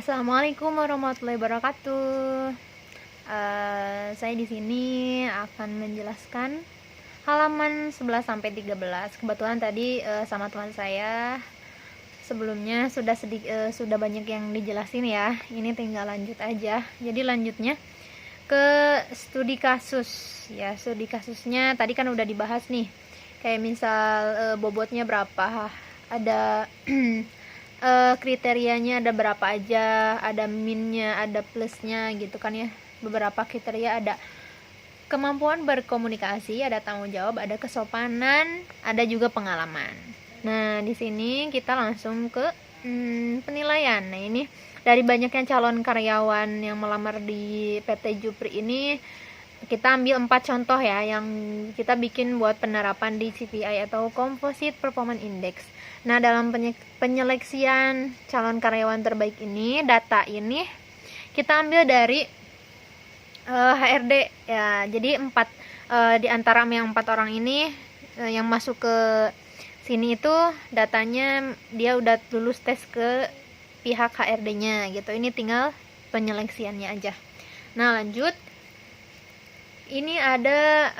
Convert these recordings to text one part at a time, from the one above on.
Assalamualaikum warahmatullahi wabarakatuh. Saya di sini akan menjelaskan halaman 11 sampai 13. Kebetulan tadi sama teman saya sebelumnya sudah banyak yang dijelasin ya. Ini tinggal lanjut aja. Jadi lanjutnya ke studi kasus ya. Studi kasusnya tadi kan udah dibahas nih. Kayak misal bobotnya berapa, ada kriterianya ada berapa aja, ada minnya, ada plusnya gitu kan ya. Beberapa kriteria ada kemampuan berkomunikasi, ada tanggung jawab, ada kesopanan, ada juga pengalaman. Nah, di sini kita langsung ke penilaian. Nah, ini dari banyaknya calon karyawan yang melamar di PT Jupri ini, kita ambil 4 contoh ya yang kita bikin buat penerapan di CPI atau Composite Performance Index. Nah, dalam penyeleksian calon karyawan terbaik ini, data ini kita ambil dari HRD ya. Jadi di antara yang 4 orang ini yang masuk ke sini itu datanya dia udah lulus tes ke pihak HRD-nya gitu. Ini tinggal penyeleksiannya aja. Nah, lanjut. Ini ada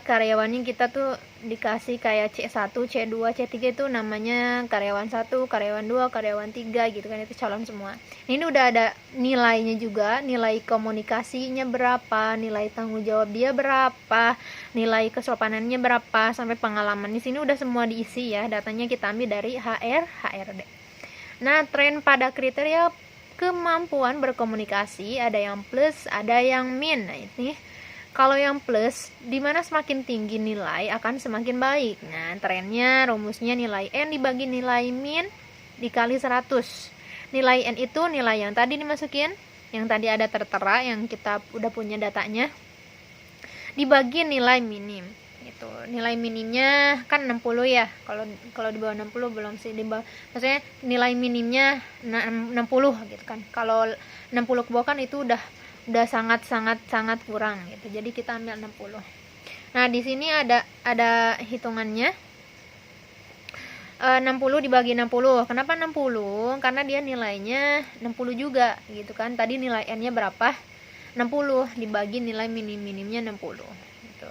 karyawannya kita tuh dikasih kayak C1, C2, C3 itu namanya karyawan 1, karyawan 2, karyawan 3 gitu kan, itu calon semua. Ini udah ada nilainya juga, nilai komunikasinya berapa, nilai tanggung jawab dia berapa, nilai kesopanannya berapa, sampai pengalaman. Di sini udah semua diisi ya, datanya kita ambil dari HRD. Nah, tren pada kriteria kemampuan berkomunikasi ada yang plus, ada yang min. Nah, ini kalau yang plus, dimana semakin tinggi nilai akan semakin baik. Nah, trennya, rumusnya nilai N dibagi nilai min dikali 100. Nilai N itu nilai yang tadi dimasukin, yang tadi ada tertera, yang kita udah punya datanya, dibagi nilai minim. Gitu. Nilai minimnya kan 60 ya. Kalau di bawah 60 belum sih, maksudnya nilai minimnya 60 gitu kan. Kalau 60 ke bawah kan itu udah sangat kurang gitu. Jadi kita ambil 60. Nah, di sini ada hitungannya. 60 dibagi 60. Kenapa 60? Karena dia nilainya 60 juga gitu kan. Tadi nilai N-nya berapa? 60 dibagi nilai minimnya 60 gitu.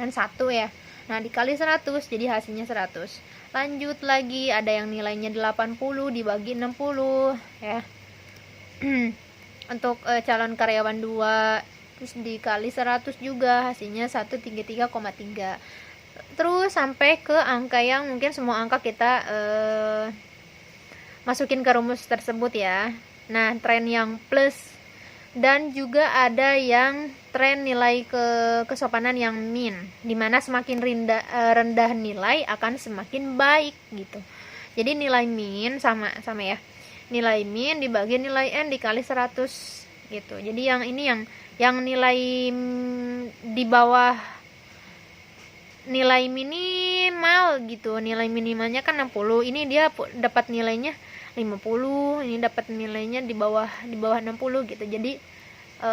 Kan 1 ya. Nah, dikali 100 jadi hasilnya 100. Lanjut lagi, ada yang nilainya 80 dibagi 60 ya. Untuk calon karyawan 2 terus dikali 100 juga, hasilnya 133,3. Terus sampai ke angka yang mungkin semua angka kita masukin ke rumus tersebut ya. Nah, tren yang plus dan juga ada yang tren nilai kesopanan yang min, dimana semakin rendah nilai akan semakin baik gitu. Jadi nilai min sama ya, nilai min dibagi nilai N dikali 100 gitu. Jadi yang ini yang nilai di bawah nilai minimal gitu, nilai minimalnya kan 60, ini dia dapat nilainya 50, ini dapat nilainya di bawah 60 gitu. Jadi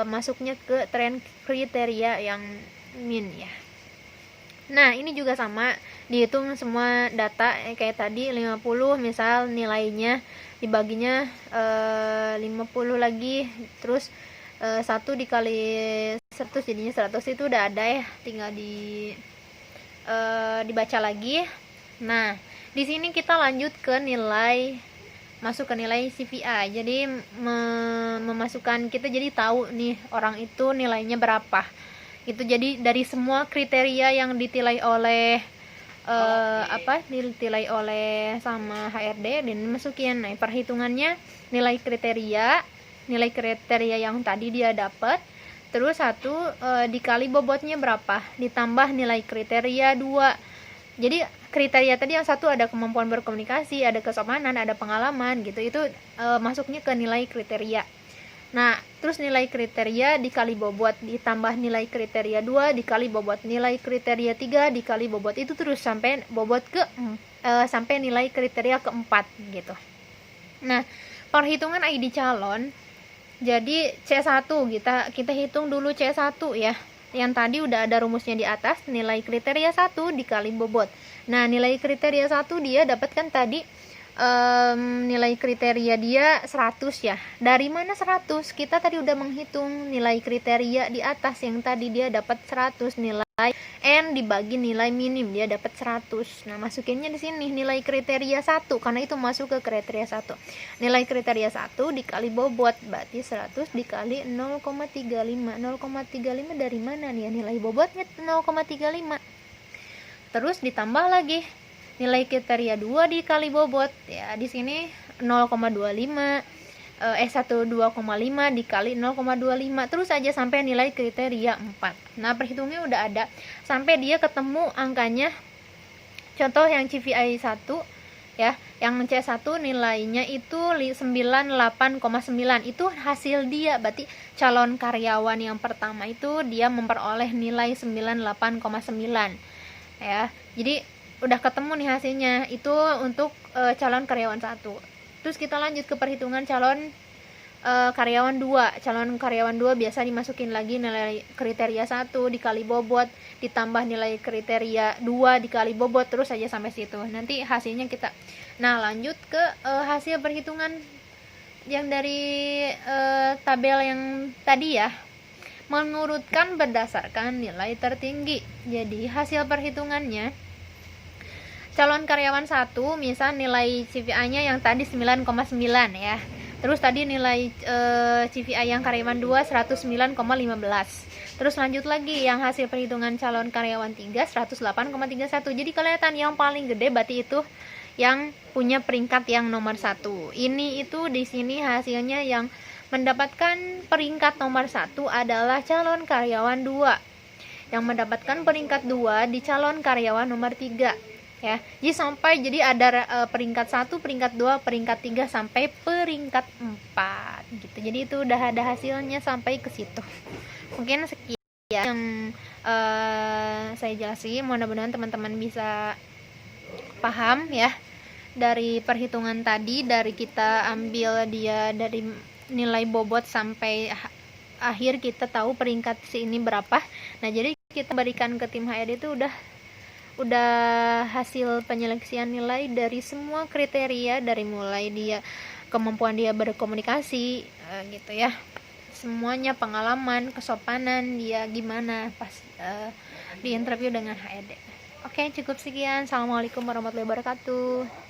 masuknya ke tren kriteria yang min ya. Nah, ini juga sama, dihitung semua data kayak tadi. 50 misal nilainya dibaginya 50 lagi, terus 1 dikali 100 jadinya 100, itu udah ada ya, tinggal dibaca lagi. Nah, di sini kita lanjut ke nilai, masuk ke nilai CVA. Jadi memasukkan, kita jadi tahu nih orang itu nilainya berapa. Itu jadi dari semua kriteria yang ditilai oleh ditilai oleh sama HRD dan dimasukin. Nah, perhitungannya nilai kriteria yang tadi dia dapat, terus 1 dikali bobotnya berapa, ditambah nilai kriteria 2. Jadi kriteria tadi yang 1 ada kemampuan berkomunikasi, ada kesopanan, ada pengalaman gitu, itu masuknya ke nilai kriteria. Nah, terus nilai kriteria dikali bobot, ditambah nilai kriteria 2 dikali bobot, nilai kriteria 3 dikali bobot, itu terus sampai bobot sampai nilai kriteria keempat gitu. Nah, perhitungan ID calon, jadi C1 kita hitung dulu C1 ya. Yang tadi udah ada rumusnya di atas, nilai kriteria 1 dikali bobot. Nah, nilai kriteria 1 dia dapatkan tadi nilai kriteria dia 100 ya. Dari mana 100? Kita tadi udah menghitung nilai kriteria di atas yang tadi dia dapat 100, nilai N dibagi nilai minim dia dapat 100. Nah, masukinnya di sini nilai kriteria 1 karena itu masuk ke kriteria 1. Nilai kriteria 1 dikali bobot berarti 100 dikali 0,35. 0,35 dari mana nih? Nilai bobotnya 0,35. Terus ditambah lagi nilai kriteria 2 dikali bobot ya, di sini 0,25 2,5 dikali 0,25 terus aja sampai nilai kriteria 4. Nah, perhitungnya udah ada sampai dia ketemu angkanya. Contoh yang CVI 1 ya, yang C1 nilainya itu 98,9. Itu hasil dia, berarti calon karyawan yang pertama itu dia memperoleh nilai 98,9 ya. Jadi udah ketemu nih hasilnya itu untuk calon karyawan 1. Terus kita lanjut ke perhitungan calon karyawan 2. Calon karyawan 2 biasa dimasukin lagi nilai kriteria 1 dikali bobot ditambah nilai kriteria 2 dikali bobot terus aja sampai situ. Nanti hasilnya kita. Nah, lanjut ke hasil perhitungan yang dari tabel yang tadi ya. Menurutkan berdasarkan nilai tertinggi. Jadi hasil perhitungannya calon karyawan 1 misal nilai CVI-nya yang tadi 9,9 ya. Terus tadi nilai CVI yang karyawan 2 109,15. Terus lanjut lagi yang hasil perhitungan calon karyawan 3 108,31. Jadi kelihatan yang paling gede berarti itu yang punya peringkat yang nomor 1. Ini itu di sini hasilnya yang mendapatkan peringkat nomor 1 adalah calon karyawan 2. Yang mendapatkan peringkat 2 di calon karyawan nomor 3. Ya, jadi ada peringkat 1, peringkat 2, peringkat 3 sampai peringkat 4 gitu. Jadi itu udah ada hasilnya sampai ke situ. Mungkin sekian yang saya jelasin, mudah-mudahan teman-teman bisa paham ya dari perhitungan tadi, dari kita ambil dia dari nilai bobot sampai akhir kita tahu peringkat si ini berapa. Nah, jadi kita berikan ke tim HRD itu udah hasil penyeleksian nilai dari semua kriteria, dari mulai dia kemampuan dia berkomunikasi gitu ya, semuanya, pengalaman, kesopanan dia gimana pas di interview dengan HRD. Oke, cukup sekian. Assalamualaikum warahmatullahi wabarakatuh.